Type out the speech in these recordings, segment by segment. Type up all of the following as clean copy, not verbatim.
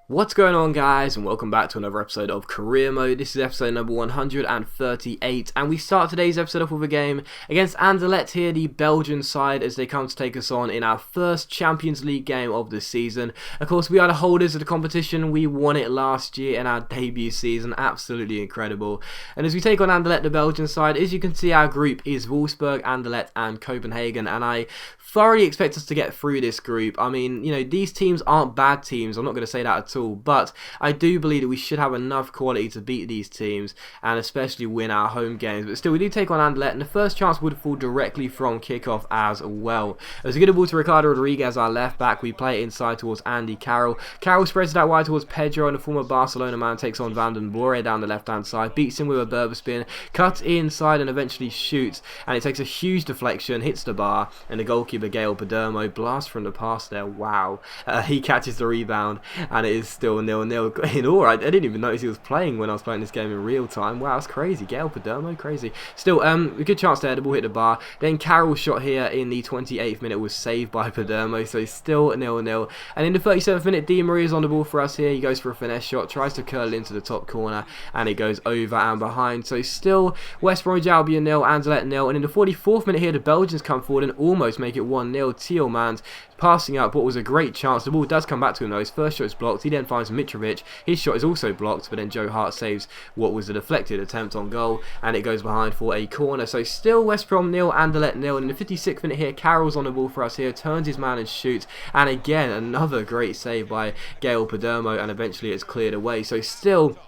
What's going on, guys, and welcome back to another episode of Career Mode. This is episode number 138, and we start today's episode off with a game against Anderlecht here, the Belgian side, as they come to take us on in our first Champions League game of the season. Of course, we are the holders of the competition. We won it last year in our debut season. Absolutely incredible. And as we take on Anderlecht, the Belgian side, as you can see, our group is Wolfsburg, Anderlecht, and Copenhagen, and I thoroughly expect us to get through this group. I mean, these teams aren't bad teams. I'm not going to say that at all, but I do believe that we should have enough quality to beat these teams and especially win our home games. But still, we do take on Anderlecht, and the first chance would fall directly from kickoff as well. As we get a ball to Ricardo Rodriguez, our left back, we play it inside towards Andy Carroll. Carroll spreads it out wide towards Pedro, and the former Barcelona man takes on Van den Bore down the left hand side, beats him with a Berber spin, cuts inside and eventually shoots, and it takes a huge deflection, hits the bar, and the goalkeeper Gael Padermo blasts from the pass there. Wow. He catches the rebound, and it is still 0-0 in all. I didn't even notice he was playing when I was playing this game in real time. Wow, that's crazy. Gael Padermo, crazy. Still, a good chance there. The ball hit the bar. Then Carroll's shot here in the 28th minute was saved by Padermo, so still 0-0. And in the 37th minute, Di Maria's on the ball for us here. He goes for a finesse shot, tries to curl it into the top corner, and it goes over and behind. So still West Bromwich Albion 0, Anderlecht 0. And in the 44th minute here, the Belgians come forward and almost make it 1-0. Tielemans passing up what was a great chance. The ball does come back to him though. His first shot is blocked. He then finds Mitrovic. His shot is also blocked, but then Joe Hart saves what was a deflected attempt on goal, and it goes behind for a corner. So still West Brom 0, Anderlecht 0. And in the 56th minute here, Carroll's on the ball for us here, turns his man and shoots, and again another great save by Gael Padermo, and eventually it's cleared away. So still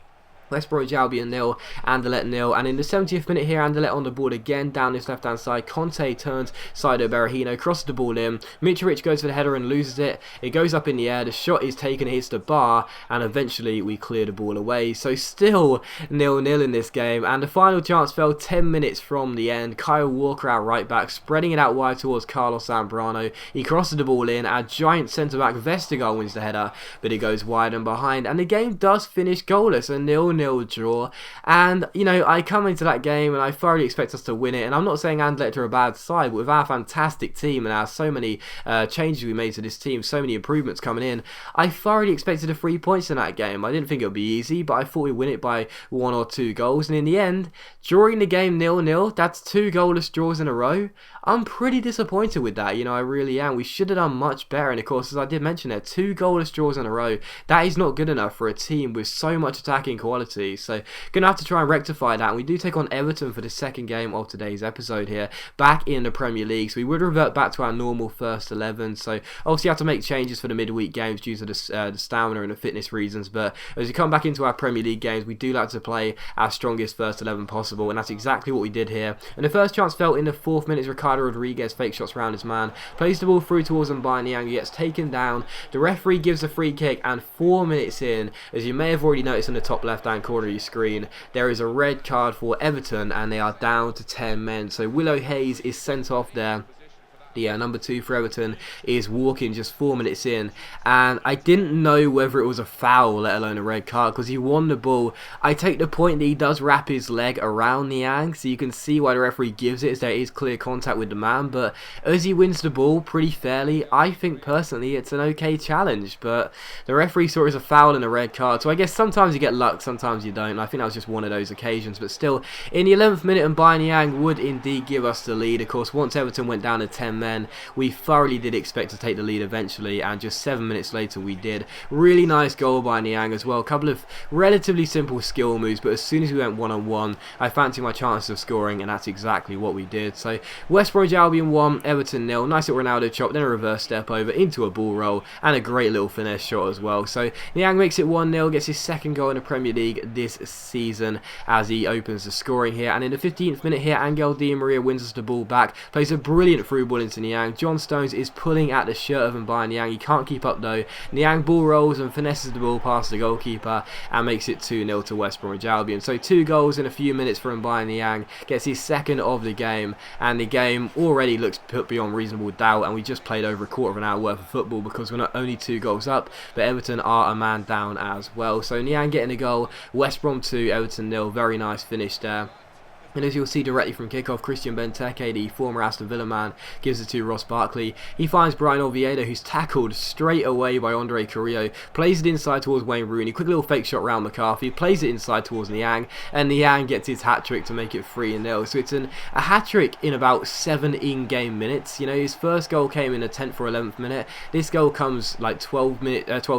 West Bromwich Albion 0, Anderlecht 0, and in the 70th minute here, Anderlecht on the board again down this left hand side. Conte turns Saido Berahino, crosses the ball in. Mitrovic goes for the header and loses it. It goes up in the air. The shot is taken, it hits the bar, and eventually we clear the ball away. So still 0-0 in this game, and the final chance fell 10 minutes from the end. Kyle Walker, our right back, spreading it out wide towards Carlos Zambrano. He crosses the ball in. Our giant centre back Vestergaard wins the header, but it goes wide and behind, and the game does finish goalless, a 0-0 draw. And I come into that game and I thoroughly expect us to win it, and I'm not saying Anderlecht are a bad side, but with our fantastic team and our so many changes we made to this team, so many improvements coming in, I thoroughly expected the 3 points in that game. I didn't think it would be easy, but I thought we'd win it by 1 or 2 goals, and in the end, drawing the game 0-0, that's 2 goalless draws in a row. I'm pretty disappointed with that, I really am. We should have done much better, and of course, as I did mention there, 2 goalless draws in a row, that is not good enough for a team with so much attacking quality. So gonna have to try and rectify that, and we do take on Everton for the second game of today's episode here, back in the Premier League. So we would revert back to our normal first 11, so obviously have to make changes for the midweek games due to the stamina and the fitness reasons, but as we come back into our Premier League games, we do like to play our strongest first 11 possible, and that's exactly what we did here. And the first chance fell in the 4th minute as Ricardo Rodriguez fake shots around his man, plays the ball through towards Mbanyang, who gets taken down. The referee gives a free kick, and 4 minutes in, as you may have already noticed in the top left hand corner of your screen, there is a red card for Everton, and they are down to 10 men. So Willow Hayes is sent off there. The number 2 for Everton is walking just 4 minutes in, and I didn't know whether it was a foul, let alone a red card, because he won the ball. I take the point that he does wrap his leg around Niang, so you can see why the referee gives it, as there is clear contact with the man, but as he wins the ball pretty fairly, I think personally it's an okay challenge, but the referee saw it as a foul and a red card, so I guess sometimes you get luck, sometimes you don't, and I think that was just one of those occasions. But still, in the 11th minute, Mbanyang would indeed give us the lead. Of course, once Everton went down to 10 men, we thoroughly did expect to take the lead eventually, and just 7 minutes later we did. Really nice goal by Niang as well. A couple of relatively simple skill moves, but as soon as we went one-on-one, I fancied my chances of scoring, and that's exactly what we did. So West Bromwich Albion 1, Everton 0. Nice little Ronaldo chop, then a reverse step over into a ball roll, and a great little finesse shot as well. So Niang makes it 1-0, gets his second goal in the Premier League this season as he opens the scoring here. And in the 15th minute here, Angel Di Maria wins us the ball back, plays a brilliant through ball into Niang. John Stones is pulling at the shirt of Mbanyang. He can't keep up though. Niang ball rolls and finesses the ball past the goalkeeper and makes it 2-0 to West Bromwich Albion. So 2 goals in a few minutes for Mbanyang, gets his second of the game, and the game already looks put beyond reasonable doubt, and we just played over a quarter of an hour worth of football because we're not only 2 goals up, but Everton are a man down as well. So Niang getting a goal, West Brom 2, Everton 0. Very nice finish there. And as you'll see directly from kickoff, Christian Benteke, the former Aston Villa man, gives it to Ross Barkley. He finds Brian Oviedo, who's tackled straight away by Andre Carrillo, plays it inside towards Wayne Rooney, quick little fake shot round McCarthy, plays it inside towards Niang, and Niang gets his hat-trick to make it 3-0. So it's a hat-trick in about 7 in-game minutes. You know, his first goal came in the 10th or 11th minute. This goal comes like 12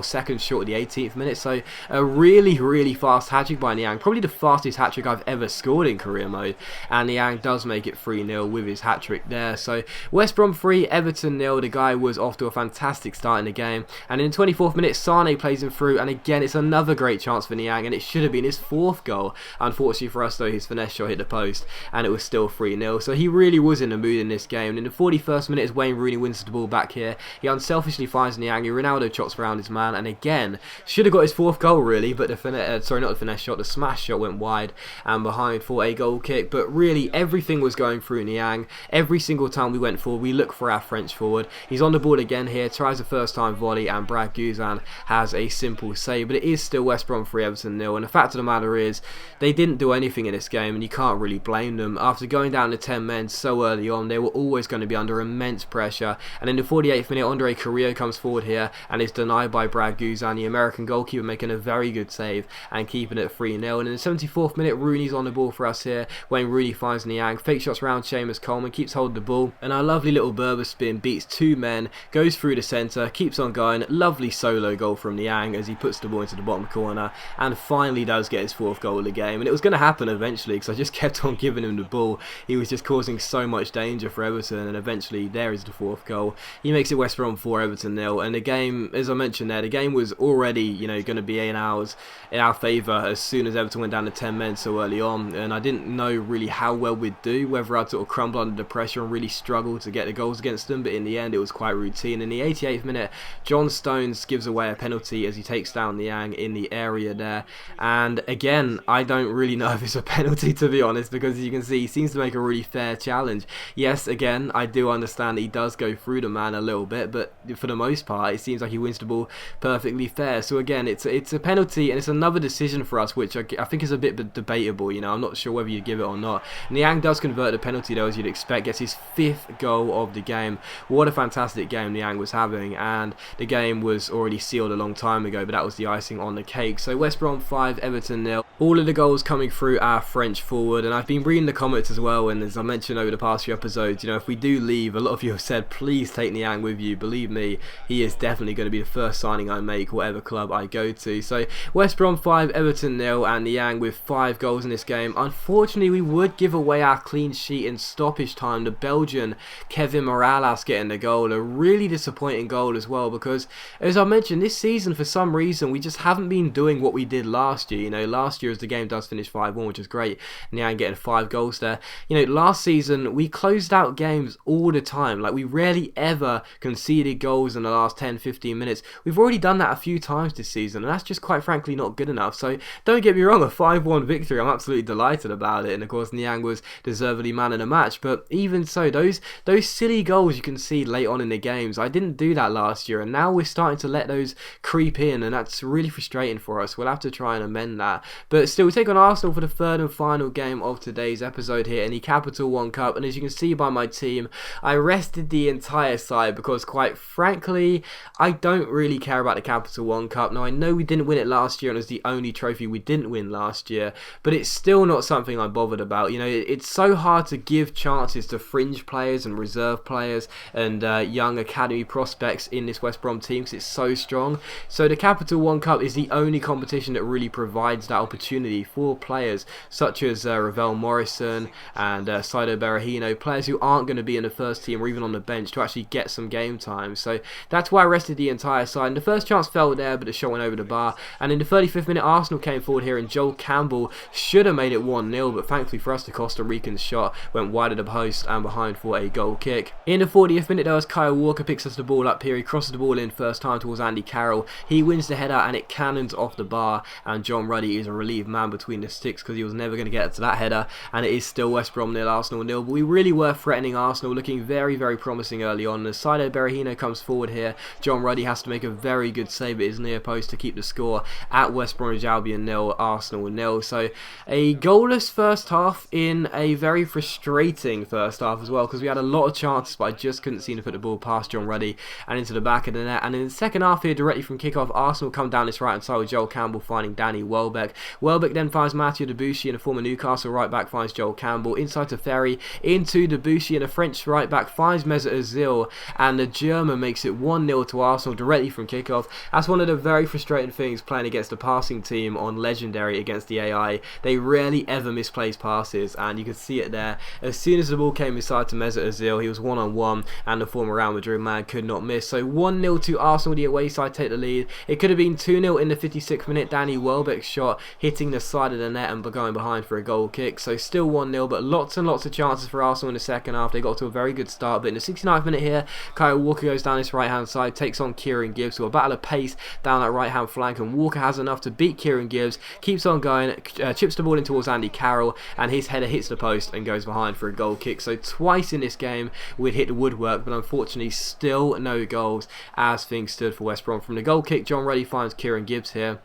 seconds short of the 18th minute. So a really, really fast hat-trick by Niang. Probably the fastest hat-trick I've ever scored in career mode. And Niang does make it 3-0 with his hat-trick there. So West Brom 3, Everton 0. The guy was off to a fantastic start in the game, and in the 24th minute Sane plays him through, and again it's another great chance for Niang, and it should have been his 4th goal. Unfortunately for us though, his finesse shot hit the post and it was still 3-0. So he really was in the mood in this game. And in the 41st minute, as Wayne Rooney wins the ball back here, he unselfishly finds Niang. Ronaldo chops around his man, and again should have got his 4th goal really, but the finesse shot, the smash shot went wide and behind for a goal kick. But really everything was going through Niang. Every single time we went forward, we look for our French forward. He's on the ball again here, tries a first time volley, and Brad Guzan has a simple save. But it is still West Brom 3, Everton 0, and the fact of the matter is they didn't do anything in this game, and you can't really blame them. After going down to 10 men so early on, they were always going to be under immense pressure, and in the 48th minute Andre Carrillo comes forward here and is denied by Brad Guzan, the American goalkeeper, making a very good save and keeping it 3-0. And in the 74th minute, Rooney's on the ball for us here when Rooney finds Niang, fake shots round Seamus Coleman, keeps holding the ball, and our lovely little Berber spin beats 2 men, goes through the centre, keeps on going. Lovely solo goal from Niang as he puts the ball into the bottom corner and finally does get his 4th goal of the game. And it was going to happen eventually because I just kept on giving him the ball. He was just causing so much danger for Everton, and eventually there is the 4th goal. He makes it West Brom 4, Everton 0, and the game, as I mentioned there, the game was already, you know, going to be in our favour as soon as Everton went down to 10 men so early on, and I didn't know really how well we'd do, whether I'd sort of crumble under the pressure and really struggle to get the goals against them, but in the end it was quite routine. In the 88th minute, John Stones gives away a penalty as he takes down Niang in the area there, and again I don't really know if it's a penalty, to be honest, because as you can see he seems to make a really fair challenge. Yes, again I do understand he does go through the man a little bit, but for the most part it seems like he wins the ball perfectly fair. So again it's a penalty, and it's another decision for us which I think is a bit debatable. You know, I'm not sure whether you give it or not. Niang does convert the penalty though, as you'd expect, gets his 5th goal of the game. What a fantastic game Niang was having, and the game was already sealed a long time ago, but that was the icing on the cake. So West Brom 5, Everton 0. All of the goals coming through our French forward, and I've been reading the comments as well, and as I mentioned over the past few episodes, you know, if we do leave, a lot of you have said please take Niang with you. Believe me, he is definitely going to be the first signing I make, whatever club I go to. So West Brom 5, Everton 0, and Niang with 5 goals in this game. Unfortunately, we would give away our clean sheet in stoppage time. The Belgian Kevin Morales getting the goal, a really disappointing goal as well, because as I mentioned, this season for some reason we just haven't been doing what we did last year. You know, last year as the game does finish 5-1, which is great, Niang getting 5 goals there. You know, last season we closed out games all the time. Like, we rarely ever conceded goals in the last 10-15 minutes. We've already done that a few times this season, and that's just quite frankly not good enough. So don't get me wrong, a 5-1 victory, I'm absolutely delighted about it, and of course Niang was deservedly man of the match. But even so, those silly goals you can see late on in the games, I didn't do that last year, and now we're starting to let those creep in, and that's really frustrating for us. We'll have to try and amend that. But still, we take on Arsenal for the 3rd and final game of today's episode here in the Capital One Cup, and as you can see by my team, I rested the entire side because quite frankly I don't really care about the Capital One Cup. Now I know we didn't win it last year, and it was the only trophy we didn't win last year, but it's still not something I'm bothered about. You know, it's so hard to give chances to fringe players and reserve players and young academy prospects in this West Brom team because it's so strong. So the Capital One Cup is the only competition that really provides that opportunity for players such as Ravel Morrison and Saido Berahino, players who aren't going to be in the first team or even on the bench, to actually get some game time. So that's why I rested the entire side. And the first chance fell there, but the shot went over the bar. And in the 35th minute, Arsenal came forward here, and Joel Campbell should have made it 1-0, but thankfully for us, the Costa Rican's shot went wide of the post and behind for a goal kick. In the 40th minute, though, as Kyle Walker picks us the ball up here, he crosses the ball in first time towards Andy Carroll. He wins the header and it cannons off the bar, and John Ruddy is released leave man between the sticks because he was never going to get to that header, and it is still West Brom 0, Arsenal 0. But we really were threatening Arsenal, looking very, very promising early on. As Saido Berahino comes forward here, John Ruddy has to make a very good save at his near post to keep the score at West Bromwich Albion 0, Arsenal 0. So a goalless first half in a very frustrating first half as well, because we had a lot of chances, but I just couldn't seem to put the ball past John Ruddy and into the back of the net. And in the second half here, directly from kickoff, Arsenal come down this right hand side with Joel Campbell finding Danny Welbeck. Welbeck then finds Mathieu Debussy, and a former Newcastle right back finds Joel Campbell inside to Ferry into Debussy, and a French right back finds Mesut Ozil, and the German makes it 1-0 to Arsenal directly from kickoff. That's one of the very frustrating things playing against a passing team on Legendary against the AI. They rarely ever misplace passes, and you could see it there. As soon as the ball came inside to Mesut Ozil, he was one-on-one, and the former Real Madrid man could not miss. So 1-0 to Arsenal, the away side take the lead. It could have been 2-0 in the 56th minute. Danny Welbeck's shot hitting the side of the net and going behind for a goal kick. So still 1-0, but lots and lots of chances for Arsenal in the second half. They got to a very good start, but in the 69th minute here, Kyle Walker goes down this right-hand side, takes on Kieran Gibbs, so a battle of pace down that right-hand flank, and Walker has enough to beat Kieran Gibbs, keeps on going, chips the ball in towards Andy Carroll, and his header hits the post and goes behind for a goal kick. So twice in this game we'd hit the woodwork, but unfortunately still no goals as things stood for West Brom. From the goal kick, John Ruddy finds Kieran Gibbs here.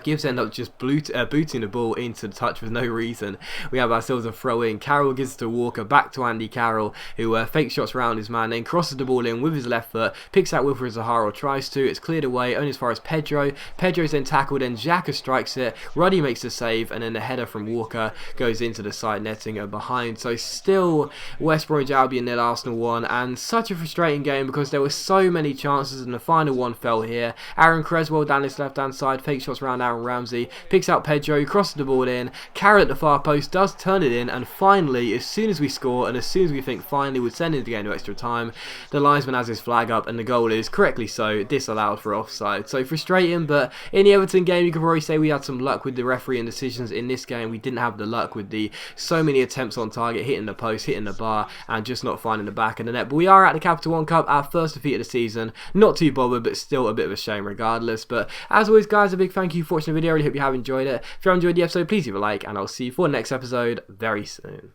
Gibbs end up just booting the ball into the touch with no reason. We have ourselves a throw in. Carroll gives it to Walker, back to Andy Carroll, who fake shots around his man, then crosses the ball in with his left foot, picks out Wilfred Zaha, or tries to. It's cleared away only as far as Pedro. Pedro's then tackled, and Xhaka strikes it. Ruddy makes the save, and then the header from Walker goes into the side netting and behind. So still West Bromwich Albion 0, Arsenal 1, and such a frustrating game because there were so many chances, and the final one fell here. Aaron Creswell down his left hand side, fake shots around Aaron Ramsey, picks out Pedro, crosses the ball in, Carroll at the far post does turn it in, and finally, as soon as we score, and as soon as we think finally we'd send the game to extra time, the linesman has his flag up, and the goal is, correctly so, disallowed for offside. So frustrating, but in the Everton game, you could probably say we had some luck with the refereeing decisions. In this game, we didn't have the luck with the so many attempts on target, hitting the post, hitting the bar, and just not finding the back of the net. But we are at the Capital One Cup, our first defeat of the season. Not too bothered, but still a bit of a shame regardless. But as always, guys, a big thank you for watching the video. I really hope you have enjoyed it. If you have enjoyed the episode, please leave a like, and I'll see you for the next episode very soon.